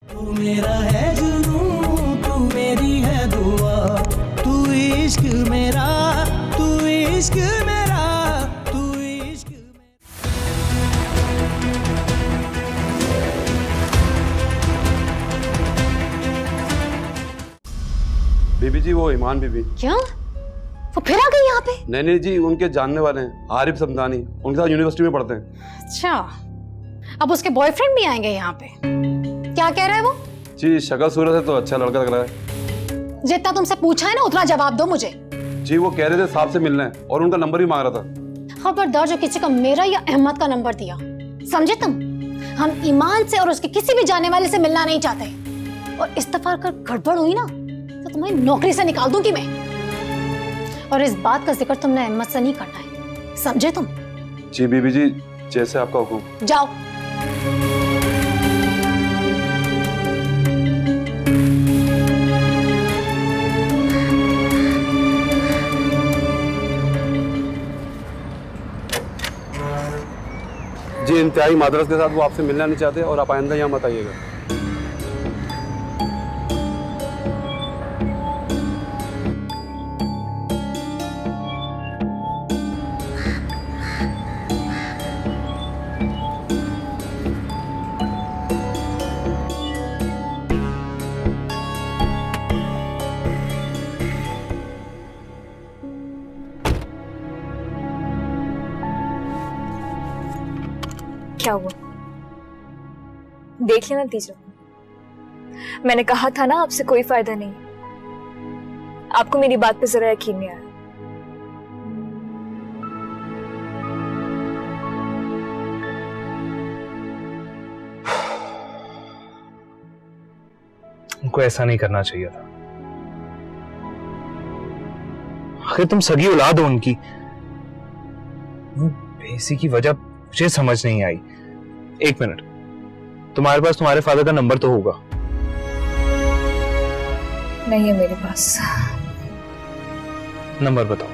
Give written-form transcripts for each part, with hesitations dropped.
तू मेरा है जुनून, तू मेरी है दुआ, तू इश्क मेरा, तू इश्क मेरा, तू इश्क मेरा। बीबी जी, वो ईमान बीबी। क्या? वो फिर आ गई यहाँ पे? नहीं जी, उनके जानने वाले हैं, आरिफ समदानी, उनके साथ यूनिवर्सिटी में पढ़ते हैं। अच्छा, अब उसके बॉयफ्रेंड भी आएंगे यहाँ पे? क्या कह रहा है वो? जी, शक्ल सूरत है तो अच्छा लड़का लग रहा है। जितना तुमसे पूछा है ना उतना जवाब दो मुझे। जी, वो कह रहे थे साहब से मिलना है और उनका नंबर भी मांग रहा था। खबरदार जो किसी का मेरा या अहमद का नंबर दिया, समझे तुम? हम ईमान से और उसके किसी भी जाने वाले से मिलना नहीं चाहते। और इस दफा अगर गड़बड़ हुई ना तो तुम्हें नौकरी से निकाल दूंगी मैं। और इस बात का जिक्र तुमने अहमद से नहीं करना है, समझे तुम? जी बीबी जी, जैसे आपका हुक्म। जाओ। जी, इंतहाई मादरत के साथ वो आपसे मिलना नहीं चाहते और आप आइंदा यहाँ मत आइएगा। क्या हुआ? देख लेना नतीजा। मैंने कहा था ना आपसे कोई फायदा नहीं। आपको मेरी बात पे जरा यकीन नहीं आया। उनको ऐसा नहीं करना चाहिए था। आखिर तुम सगी औलाद हो उनकी। बेइज्जती की वजह मुझे समझ नहीं आई। एक मिनट, तुम्हारे पास तुम्हारे फादर का नंबर तो होगा? नहीं है मेरे पास। नंबर बताओ।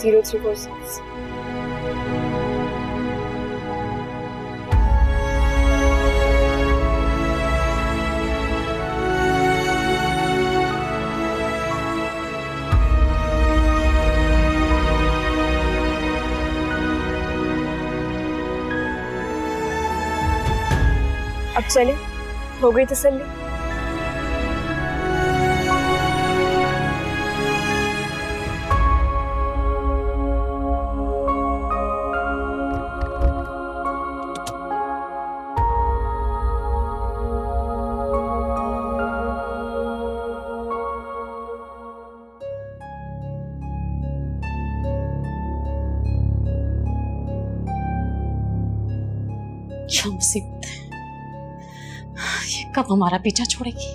जीरो 346। अब चले, हो गई तसल्ली? क्या मुसीबत है, ये कब हमारा पीछा छोड़ेगी?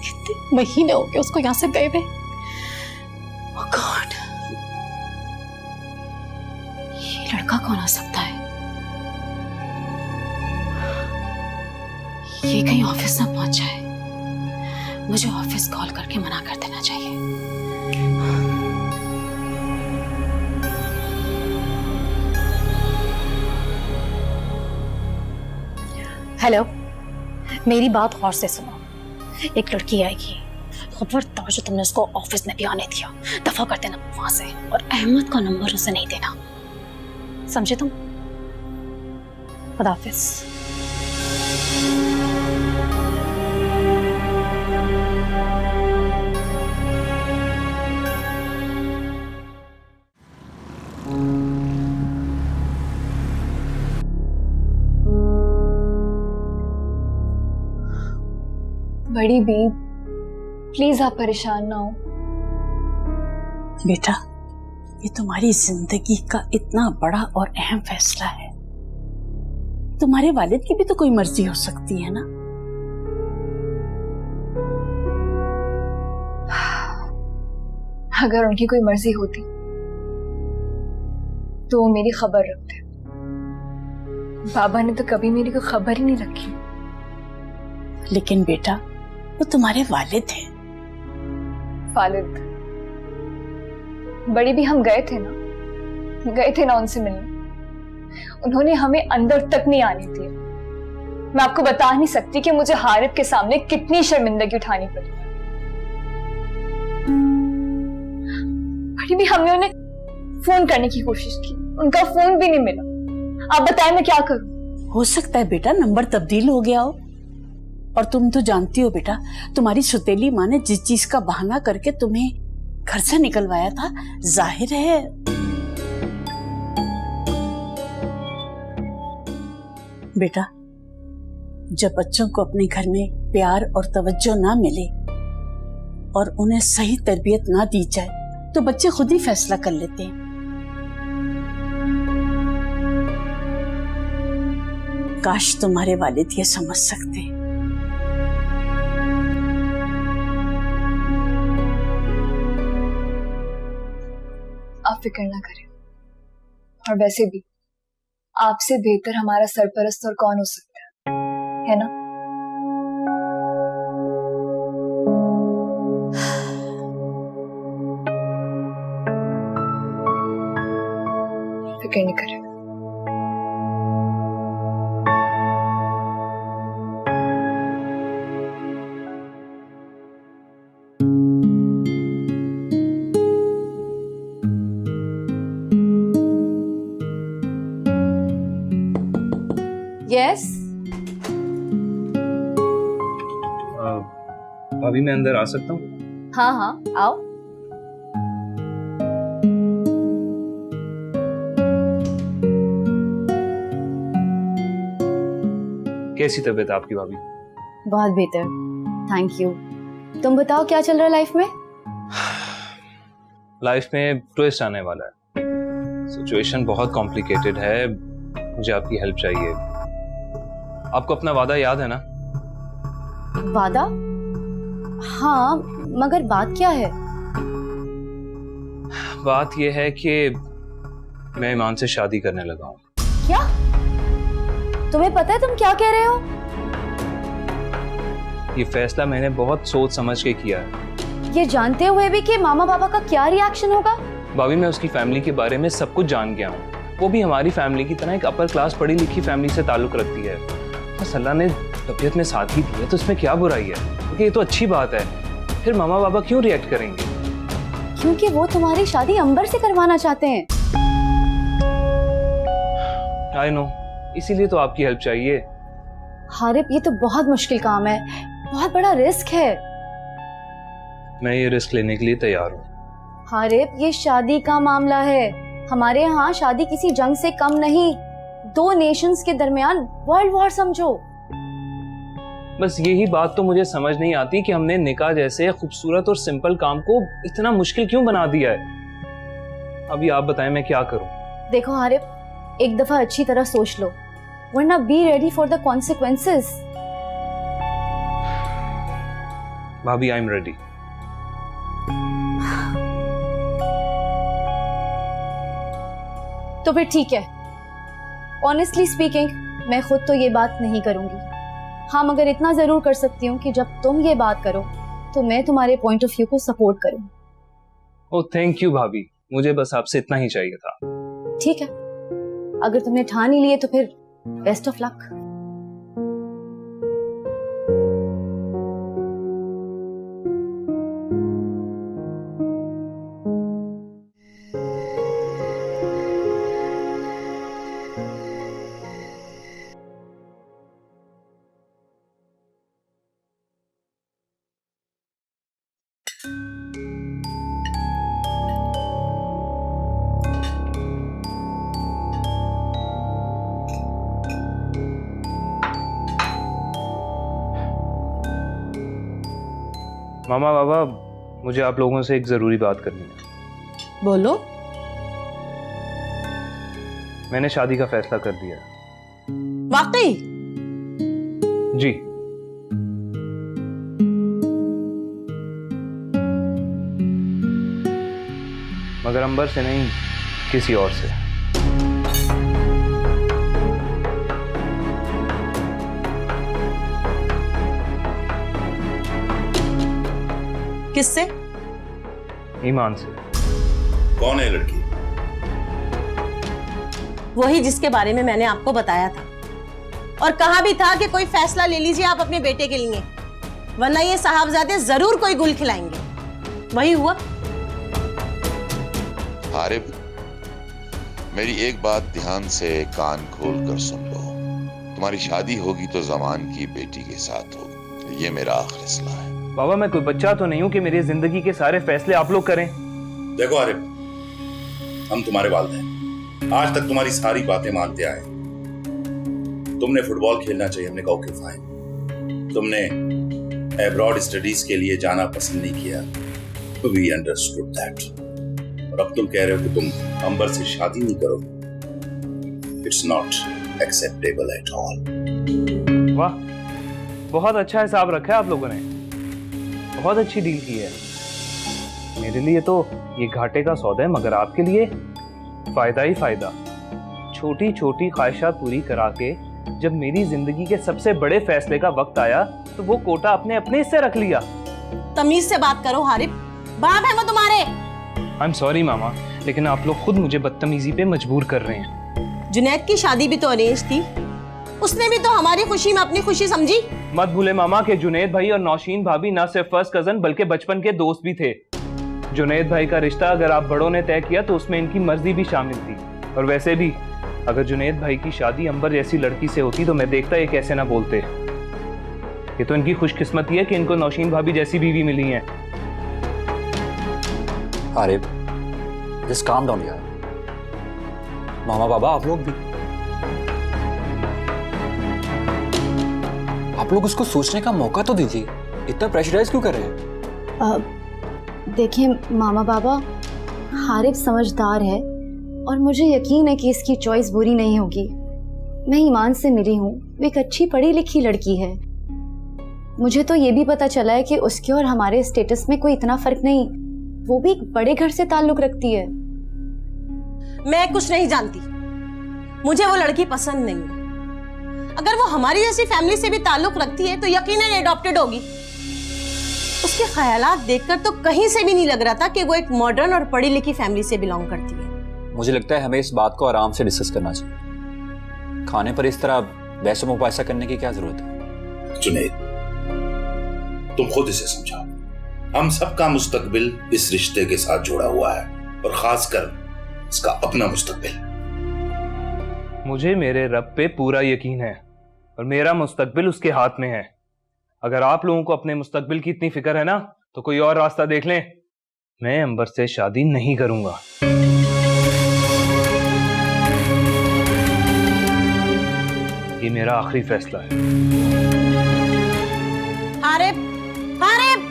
कितने महीने हो गए उसको यहां से गए हुए। Oh God, ये लड़का कौन आ सकता है? ये कहीं ऑफिस ना पहुंच जाए। मुझे ऑफिस कॉल करके मना कर देना चाहिए। हेलो, मेरी बात गौर से सुनो। एक लड़की आएगी, खबरदार जो तुमने उसको ऑफिस में भी आने दिया दफा कर देना वहां से। और अहमद का नंबर उसे नहीं देना, समझे तुम? खुदा हाफिज। बड़ी बी, प्लीज आप परेशान ना हो। बेटा, ये तुम्हारी जिंदगी का इतना बड़ा और अहम फैसला है। तुम्हारे वालिद की भी तो कोई मर्जी हो सकती है ना। अगर उनकी कोई मर्जी होती तो वो मेरी खबर रखते। बाबा ने तो कभी मेरी कोई खबर ही नहीं रखी। लेकिन बेटा, वो तुम्हारे वालिद हैं। वालिद बड़ी भी हम गए थे ना उनसे मिलने। उन्होंने हमें अंदर तक नहीं आने दिया। मैं आपको बता नहीं सकती कि मुझे हारिब के सामने कितनी शर्मिंदगी उठानी पड़ी। बड़ी भी हमने उन्हें फोन करने की कोशिश की, उनका फोन भी नहीं मिला। आप बताएं मैं क्या करूं? हो सकता है बेटा नंबर तब्दील हो गया हो। और तुम तो जानती हो बेटा, तुम्हारी सुतेली माँ ने जिस चीज का बहाना करके तुम्हें घर से निकलवाया था, जाहिर है बेटा, जब बच्चों को अपने घर में प्यार और तवज्जो ना मिले और उन्हें सही तरबियत ना दी जाए तो बच्चे खुद ही फैसला कर लेते हैं। काश तुम्हारे वालिद ये समझ सकते। आप फिक्र ना करें, और वैसे भी आपसे बेहतर हमारा सरपरस्त और कौन हो सकता है ना? फिक्र नहीं करें। यस भाभी मैं अंदर आ सकता हूँ? हाँ हाँ आओ। कैसी तबीयत है आपकी भाभी? बहुत बेहतर, थैंक यू। तुम बताओ क्या चल रहा है लाइफ में? लाइफ में ट्विस्ट आने वाला है। सिचुएशन बहुत कॉम्प्लिकेटेड है, मुझे आपकी हेल्प चाहिए। आपको अपना वादा याद है ना? वादा? हाँ, मगर बात क्या है? बात यह है कि मैं ईमान से शादी करने लगा हूँ। क्या? तुम्हें पता है तुम क्या कह रहे हो? ये फैसला मैंने बहुत सोच समझ के किया है। ये जानते हुए भी कि मामा पापा का क्या रिएक्शन होगा? भाभी मैं उसकी फैमिली के बारे में सब कुछ जान गया हूँ। वो भी हमारी फैमिली की तरह एक अपर क्लास पढ़ी लिखी फैमिली से ताल्लुक रखती है। बस अल्लाह ने तबीयत में साथ ही दिया तो इसमें क्या बुराई है? क्योंकि ये तो अच्छी बात है। फिर मामा पापा क्यों रिएक्ट करेंगे? क्योंकि वो तुम्हारी शादी अंबर से करवाना चाहते हैं। आई नो, इसीलिए तो आपकी हेल्प चाहिए। हारिब, ये तो बहुत मुश्किल काम है, बहुत बड़ा रिस्क है। मैं ये रिस्क लेने के लिए तैयार हूँ। हारिब, ये शादी का मामला है। हमारे यहाँ शादी किसी जंग से कम नहीं। 2 नेशंस के दरमियान वर्ल्ड वॉर समझो। बस यही बात तो मुझे समझ नहीं आती कि हमने निकाह जैसे खूबसूरत और सिंपल काम को इतना मुश्किल क्यों बना दिया है। अभी आप बताएं मैं क्या करूं? देखो हारिब, एक दफा अच्छी तरह सोच लो, वरना be ready for the consequences. भाभी आई एम रेडी। तो फिर ठीक है। ऑनेस्टली स्पीकिंग, मैं खुद तो ये बात नहीं करूंगी। हाँ, मगर इतना जरूर कर सकती हूँ कि जब तुम ये बात करो तो मैं तुम्हारे पॉइंट ऑफ व्यू को सपोर्ट करूँ। ओह थैंक यू भाभी, मुझे बस आपसे इतना ही चाहिए था। ठीक है, अगर तुमने ठान ही लिए तो फिर बेस्ट ऑफ लक। मामा बाबा, मुझे आप लोगों से एक जरूरी बात करनी है। बोलो। मैंने शादी का फैसला कर दिया है। वाकई? जी। मगर अंबर से नहीं, किसी और से। किससे? ईमान से। कौन है लड़की? वही जिसके बारे में मैंने आपको बताया था, और कहा भी था कि कोई फैसला ले लीजिए आप अपने बेटे के लिए, वरना ये साहबजादे जरूर कोई गुल खिलाएंगे। वही हुआ। आरिफ, मेरी एक बात ध्यान से कान खोल कर सुन लो। तुम्हारी शादी होगी तो जमान की बेटी के साथ होगी, ये मेरा फैसला है। बाबा मैं कोई बच्चा तो नहीं हूँ कि मेरी जिंदगी के सारे फैसले आप लोग करें। देखो आरिफ, हम तुम्हारे वालिद हैं, आज तक तुम्हारी सारी बातें मानते आए। तुमने फुटबॉल खेलना चाहिए, हमने कहा ओके फाइन। तुमने एब्रॉड स्टडीज के लिए जाना पसंद नहीं किया, वी अंडरस्टूड दैट। और अब तुम कह रहे हो कि तुम अंबर से शादी नहीं करोगे। It's not acceptable at all. वाह, बहुत अच्छा हिसाब रखा है आप लोगों ने, बहुत अच्छी डील की है। मेरे लिए तो ये घाटे का सौदा है, मगर आपके लिए फायदा ही फायदा। छोटी छोटी ख्वाहिशात पूरी करा के जब मेरी जिंदगी के सबसे बड़े फैसले का वक्त आया तो वो कोटा अपने अपने हिस्से रख लिया। तमीज से बात करो हारिफ, बाप है वो तुम्हारे। आई एम सॉरी मामा, लेकिन आप लोग खुद मुझे बदतमीजी पे मजबूर कर रहे हैं। जुनैद की शादी भी तो अरेंज थी, उसने भी तो हमारी खुशी में अपनी खुशी समझी। मत भूले मामा कि जुनैद भाई और नौशीन भाभी ना सिर्फ फर्स्ट कजन बल्कि बचपन के दोस्त भी थे। जुनैद भाई का रिश्ता अगर आप बड़ों ने तय किया तो उसमें इनकी मर्जी भी शामिल थी। और वैसे भी अगर जुनैद भाई की शादी अंबर जैसी लड़की से होती तो मैं देखता ये कैसे ना बोलते। ये तो इनकी खुशकिस्मती है कि इनको नौशीन भाभी जैसी बीवी मिली है। अरे जस्ट काम डाउन यार। मामा बाबा आप लोग भी, आप लोग उसको सोचने का मौका तो दीजिए, इतना प्रेशराइज क्यों कर रहे हैं? देखिए मामा बाबा, हारिफ समझदार है और मुझे यकीन है कि इसकी चॉइस बुरी नहीं होगी। मैं ईमान से मिली हूँ, वो एक अच्छी पढ़ी लिखी लड़की है। मुझे तो ये भी पता चला है कि उसके और हमारे स्टेटस में कोई इतना फर्क नहीं, वो भी एक बड़े घर से ताल्लुक रखती है। मैं कुछ नहीं जानती, मुझे वो लड़की पसंद नहीं है। अगर वो हमारी जैसी फैमिली से भी ताल्लुक रखती है तो यकीनन एडॉप्टेड होगी। उसके ख्यालात देखकर तो कहीं से भी नहीं लग रहा था कि वो एक मॉडर्न और पढ़ी लिखी फैमिली से बिलोंग करती है। मुझे लगता है हमें इस बात को आराम से डिस्कस करना चाहिए। खाने पर इस तरह बहस मुबाहिसा करने की क्या जरूरत है? जुनैद, तुम खुद इसे समझाओ। हम सबका मुस्तकबिल इस रिश्ते के साथ जुड़ा हुआ है, और खासकर इसका अपना मुस्तकबिल। मुझे मेरे रब पे पूरा यकीन है और मेरा मुस्तकबिल उसके हाथ में है। अगर आप लोगों को अपने मुस्तकबिल की इतनी फिक्र है ना तो कोई और रास्ता देख लें। मैं अंबर से शादी नहीं करूंगा। ये मेरा आखिरी फैसला है। आरिफ, आरिफ!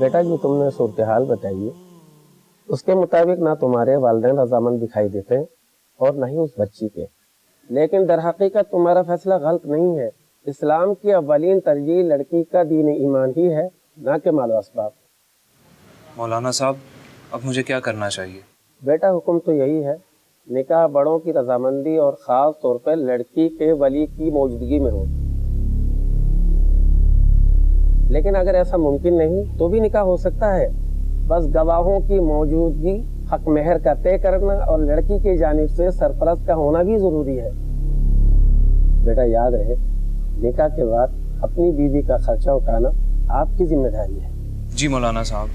बेटा जो तुमने सूरत हाल बताई है उसके मुताबिक ना तुम्हारे वालिदैन रजामंद दिखाई देते हैं और न ही उस बच्ची के। लेकिन दर हकीकत तुम्हारा फैसला गलत नहीं है। इस्लाम की अव्वलीन तरजीह लड़की का दीन ईमान ही है, ना के माल असबाब। मौलाना साहब, अब मुझे क्या करना चाहिए? बेटा हुक्म तो यही है, निकाह बड़ों की रजामंदी और ख़ास तौर पर लड़की के वली की मौजूदगी में हो। लेकिन अगर ऐसा मुमकिन नहीं तो भी निकाह हो सकता है, बस गवाहों की मौजूदगी, हक मेहर का तय करना और लड़की की जानिब से सरपरस्त का होना भी ज़रूरी है। बेटा याद रहे, निकाह के बाद अपनी बीवी का खर्चा उठाना आपकी जिम्मेदारी है। जी मौलाना साहब,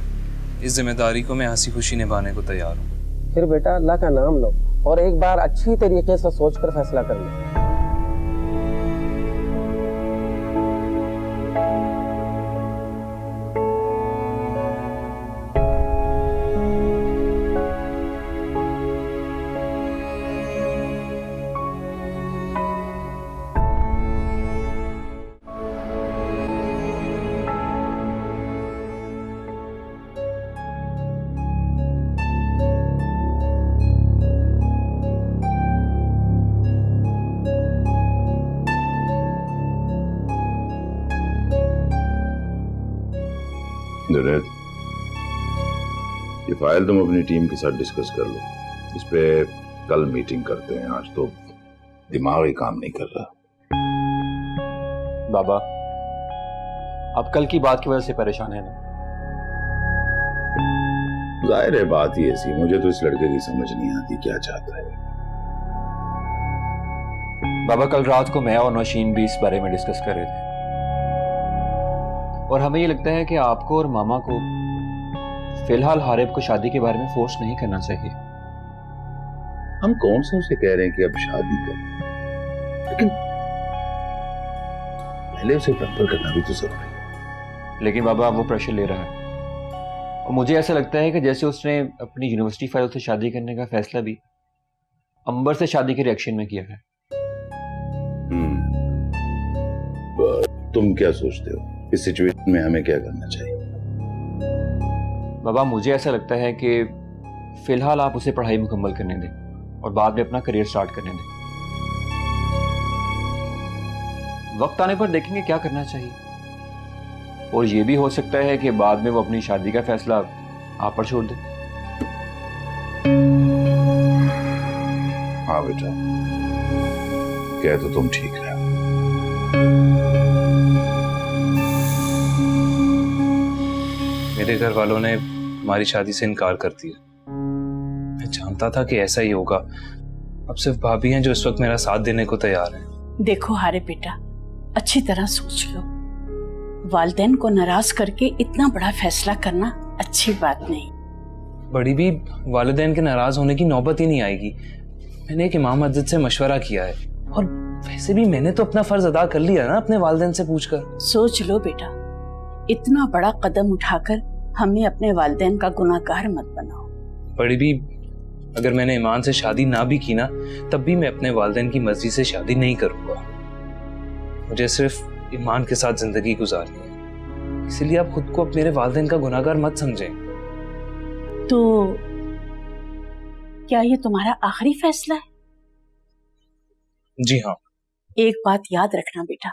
इस जिम्मेदारी को मैं हंसी खुशी निभाने को तैयार हूँ। फिर बेटा अल्लाह का नाम लो और एक बार अच्छी तरीके से सोचकर फैसला कर लो। जुनैद, ये फाइल तुम अपनी टीम के साथ डिस्कस कर लो। इस पे कल मीटिंग करते हैं, आज तो दिमाग ही काम नहीं कर रहा। बाबा, आप कल की बात की वजह से परेशान है ना? जाहिर है बात ही ऐसी, मुझे तो इस लड़के की समझ नहीं आती क्या चाहता है। बाबा, कल रात को मैं और नौशीन भी इस बारे में डिस्कस कर रहे थे और हमें ये लगता है कि आपको और मामा को फिलहाल हारिब को शादी के बारे में फोर्स नहीं करना चाहिए। हम कौन से उसे कह रहे हैं कि अब शादी कर, लेकिन पहले उसे प्रपोज करना भी तो जरूरी है। लेकिन बाबा, वो प्रेशर ले रहा है और मुझे ऐसा लगता है कि जैसे उसने अपनी यूनिवर्सिटी फाइल से शादी करने का फैसला भी अंबर से शादी के रिएक्शन में किया है। तुम क्या सोचते हो इस सिचुएशन में हमें क्या करना चाहिए? बाबा, मुझे ऐसा लगता है कि फिलहाल आप उसे पढ़ाई मुकम्मल करने दें और बाद में अपना करियर स्टार्ट करने दें। वक्त आने पर देखेंगे क्या करना चाहिए, और ये भी हो सकता है कि बाद में वो अपनी शादी का फैसला आप पर छोड़ दे। हाँ बेटा, कह तो तुम ठीक है। मेरे घर वालों ने हमारी शादी से इनकार कर दिया। मैं जानता था कि ऐसा ही होगा। अब सिर्फ भाभी हैं जो इस वक्त मेरा साथ देने को तैयार हैं। देखो हारिब बेटा, अच्छी तरह सोच लो। वालिदैन को नाराज करके इतना बड़ा फैसला करना अच्छी बात नहीं। बड़ी भी, वालिदैन के नाराज होने की नौबत ही नहीं आएगी। मैंने एक इमाम मस्जिद से मशवरा किया है और वैसे भी मैंने तो अपना फर्ज अदा कर लिया ना अपने वालिदैन से पूछकर। सोच लो बेटा, इतना बड़ा कदम उठाकर हमें अपने वालिदैन का गुनाहगार मत बनाओ। बड़ी भी, अगर मैंने ईमान से शादी ना भी की ना, तब भी मैं अपने वालिदैन की मर्जी से शादी नहीं करूंगा। मुझे सिर्फ ईमान के साथ जिंदगी गुजारनी है, इसलिए आप खुद को मेरे वालिदैन का गुनाहगार मत समझें। तो क्या ये तुम्हारा आखिरी फैसला है? जी हाँ। एक बात याद रखना बेटा,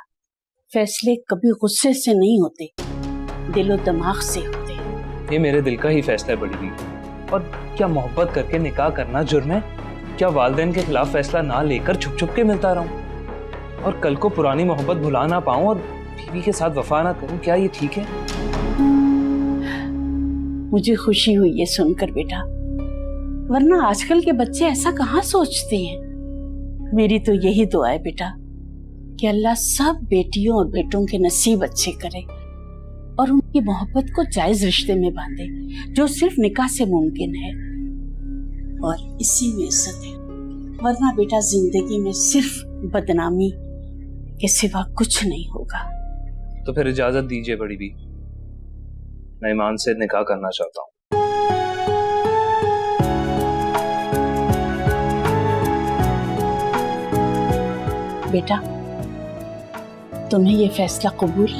फैसले कभी गुस्से से नहीं होते, दिलो दिमाग से होते। ये मेरे दिल का ही फैसला है बड़ी भी। और क्या मोहब्बत करके निकाह करना जुर्म है? क्या वालिदैन के खिलाफ फैसला ना लेकर छुप छुप के मिलता रहूं और कल को पुरानी मोहब्बत भुला ना पाऊं और बीवी के साथ वफा ना करूं? क्या ये ठीक है? मुझे खुशी हुई ये सुनकर बेटा, वरना आजकल के बच्चे ऐसा कहाँ सोचते हैं। मेरी तो यही दुआ है बेटा कि अल्लाह सब बेटियों और बेटों के नसीब अच्छे करे और उनकी मोहब्बत को जायज रिश्ते में बांधे, जो सिर्फ निकाह से मुमकिन है, और इसी में इज्जत है। वरना बेटा जिंदगी में सिर्फ बदनामी के सिवा कुछ नहीं होगा। तो फिर इजाजत दीजिए बड़ी भी, मैं ईमान से निकाह करना चाहता हूँ। बेटा, तुम्हें ये फैसला कबूल?